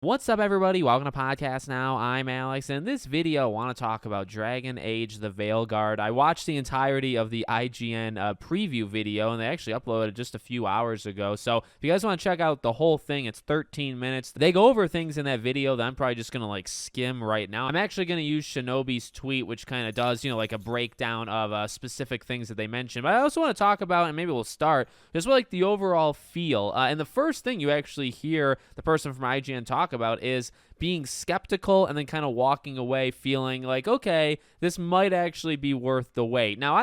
What's up, everybody? Welcome to Podcast Now. I'm Alex, and in this video, I want to talk about Dragon Age: The Veilguard. I watched the entirety of the IGN preview video, and they actually uploaded just a few hours ago. So if you guys want to check out the whole thing, it's 13 minutes. They go over things in that video that I'm probably just going to skim right now. I'm actually going to use Shinobi's tweet, which kind of does, a breakdown of specific things that they mentioned. But I also want to talk about, and maybe we'll start, just the overall feel. And the first thing you actually hear the person from IGN talk about is being skeptical and then kind of walking away feeling like, okay, this might actually be worth the wait. Now,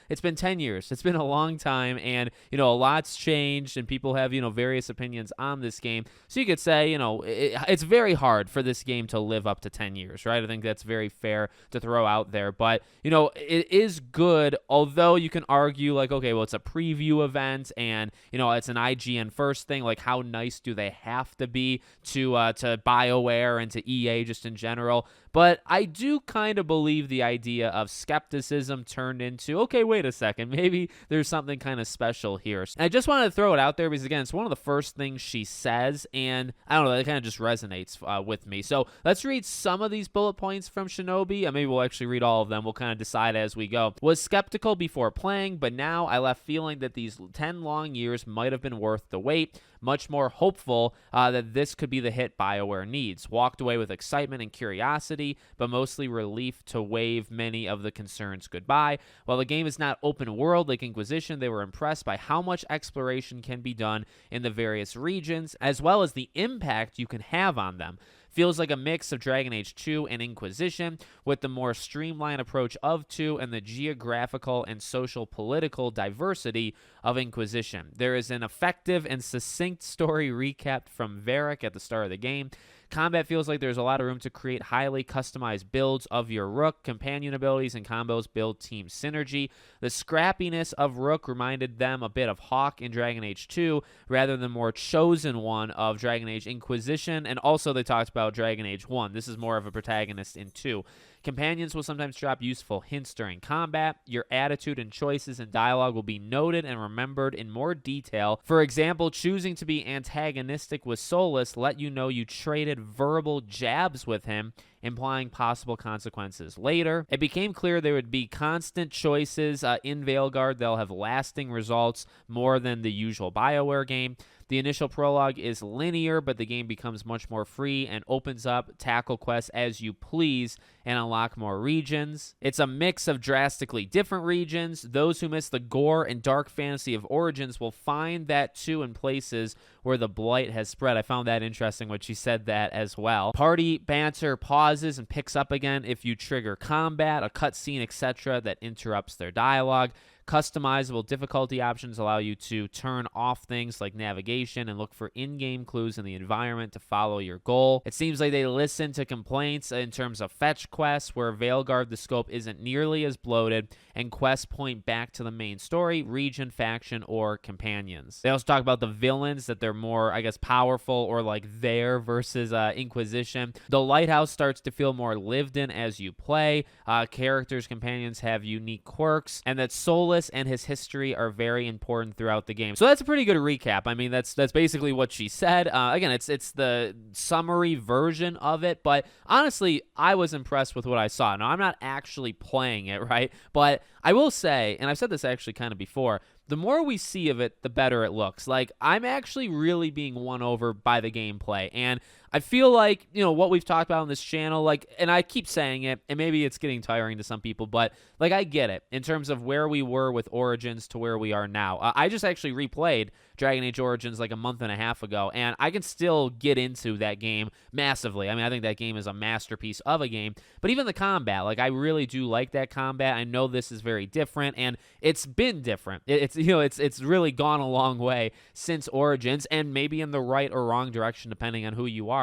it's been 10 years. It's been a long time, and, a lot's changed, and people have, various opinions on this game. So you could say, it's very hard for this game to live up to 10 years, right? I think that's very fair to throw out there. But, it is good, although you can argue, okay, well, it's a preview event, and, it's an IGN first thing. How nice do they have to be to BioWare and to EA just in general? But I do kind of believe the idea of skepticism turned into, okay, wait a second, maybe there's something kind of special here. And I just wanted to throw it out there because, again, it's one of the first things she says, and I don't know, it kind of just resonates with me. So let's read some of these bullet points from Shinobi, and maybe we'll actually read all of them. We'll kind of decide as we go. Was skeptical before playing, but now I left feeling that these 10 long years might have been worth the wait. Much more hopeful that this could be the hit BioWare needs. Walked away with excitement and curiosity, but mostly relief to wave many of the concerns goodbye. While the game is not open world like Inquisition, they were impressed by how much exploration can be done in the various regions, as well as the impact you can have on them. Feels like a mix of Dragon Age 2 and Inquisition, with the more streamlined approach of 2 and the geographical and social political diversity of Inquisition. There is an effective and succinct story recap from Varric at the start of the game. Combat feels like there's a lot of room to create highly customized builds of your Rook. Companion abilities and combos build team synergy. The scrappiness of Rook reminded them a bit of Hawk in Dragon Age 2, rather than more chosen one of Dragon Age Inquisition. And also they talked about Dragon Age 1. This is more of a protagonist in 2. Companions will sometimes drop useful hints during combat. Your attitude and choices in dialogue will be noted and remembered in more detail. For example, choosing to be antagonistic with Solus let you know you traded verbal jabs with him, implying possible consequences later. It became clear there would be constant choices in Veilguard. They'll have lasting results more than the usual BioWare game. The initial prologue is linear, but the game becomes much more free and opens up tackle quests as you please and unlock more regions. It's a mix of drastically different regions. Those who miss the gore and dark fantasy of Origins will find that too in places where the blight has spread. I found that interesting when she said that as well. Party banter pauses and picks up again if you trigger combat, a cutscene, etc. that interrupts their dialogue. Customizable difficulty options allow you to turn off things like navigation and look for in-game clues in the environment to follow your goal. It seems like they listen to complaints in terms of fetch quests, where Veilguard the scope isn't nearly as bloated, and quests point back to the main story, region, faction, or companions. They also talk about the villains, that they're more, powerful or there versus Inquisition. The lighthouse starts to feel more lived in as you play. Characters, companions have unique quirks, and that Solus and his history are very important throughout the game. So that's a pretty good recap. I mean, that's basically what she said. Again, it's the summary version of it, but honestly, I was impressed with what I saw. Now, I'm not actually playing it, right? But I will say, and I've said this actually kind of before, the more we see of it, the better it looks. I'm actually really being won over by the gameplay, and I feel like, what we've talked about on this channel, and I keep saying it, and maybe it's getting tiring to some people, but, I get it in terms of where we were with Origins to where we are now. I just actually replayed Dragon Age Origins a month and a half ago, and I can still get into that game massively. I mean, I think that game is a masterpiece of a game, but even the combat, I really do like that combat. I know this is very different, and it's been different. It's really gone a long way since Origins, and maybe in the right or wrong direction, depending on who you are.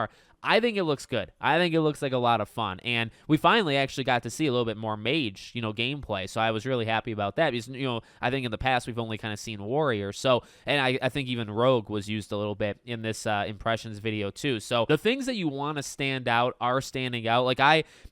I think it looks good. I think it looks like a lot of fun. And we finally actually got to see a little bit more mage, gameplay. So I was really happy about that because, I think in the past we've only kind of seen warrior. So, and I think even rogue was used a little bit in this impressions video too. So the things that you want to stand out are standing out.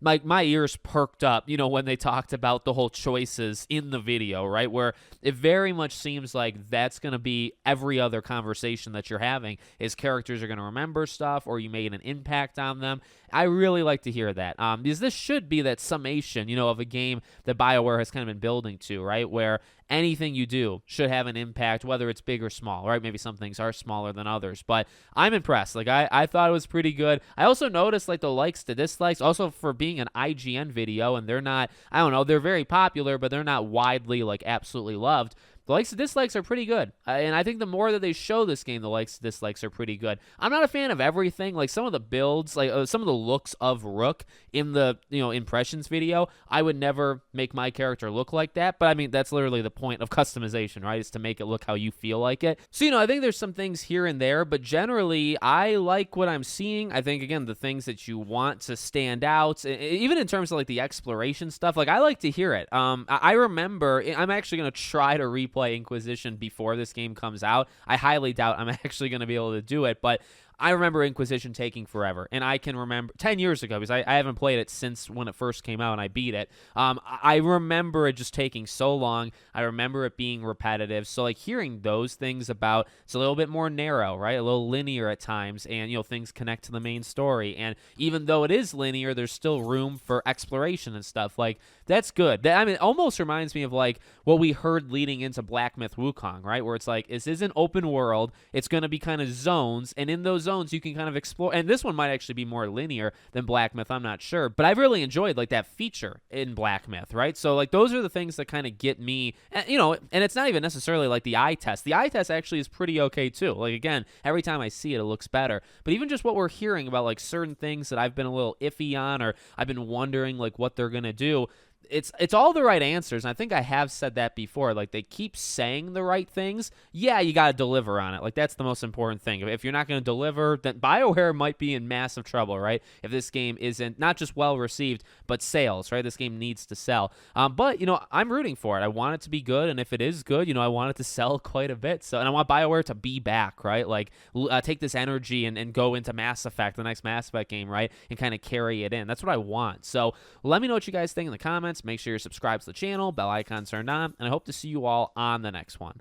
My ears perked up, when they talked about the whole choices in the video, right? Where it very much seems like that's going to be every other conversation that you're having is characters are going to remember stuff, or you made an impact on them. I really like to hear that, because this should be that summation, of a game that BioWare has kind of been building to, right? Where anything you do should have an impact, whether it's big or small, right? Maybe some things are smaller than others, but I'm impressed. Like, I thought it was pretty good. I also noticed, like, the likes to dislikes, also for being an IGN video, and they're not, I don't know, they're very popular, but they're not widely, like, absolutely loved. The likes and dislikes are pretty good. And I think the more that they show this game, the likes and dislikes are pretty good. I'm not a fan of everything. Like, some of the builds, like some of the looks of Rook in the, impressions video, I would never make my character look like that. But I mean, that's literally the point of customization, right? Is to make it look how you feel like it. So, I think there's some things here and there, but generally, I like what I'm seeing. I think, again, the things that you want to stand out, even in terms of like the exploration stuff, like, I like to hear it. I remember, I'm actually going to try to replay Inquisition before this game comes out. I highly doubt I'm actually going to be able to do it, but I remember Inquisition taking forever, and I can remember 10 years ago, because I haven't played it since when it first came out and I beat it. I remember it just taking so long. I remember it being repetitive. So, like, hearing those things about it's a little bit more narrow, right? A little linear at times, and, things connect to the main story. And even though it is linear, there's still room for exploration and stuff. Like, that's good. I mean, it almost reminds me of, like, what we heard leading into Black Myth Wukong, right? Where it's like, this is an open world. It's going to be kind of zones, and in those zones, you can kind of explore, and this one might actually be more linear than Black Myth, I'm not sure, but I've really enjoyed, like, that feature in Black Myth, right? So, like, those are the things that kind of get me, and it's not even necessarily like the eye test. The eye test actually is pretty okay too. Like, again, every time I see it, it looks better. But even just what we're hearing about, like, certain things that I've been a little iffy on, or I've been wondering, like, what they're gonna do, it's all the right answers, and I think I have said that before. Like, they keep saying the right things. Yeah, you got to deliver on it. Like, that's the most important thing. If you're not going to deliver, then BioWare might be in massive trouble, right? If this game isn't not just well received, but sales, right? This game needs to sell. But, I'm rooting for it. I want it to be good, and if it is good, I want it to sell quite a bit. So, and I want BioWare to be back, right? Like, take this energy and go into Mass Effect, the next Mass Effect game, right? And kind of carry it in. That's what I want. So, let me know what you guys think in the comments. Make sure you're subscribed to the channel, bell icon turned on, and I hope to see you all on the next one.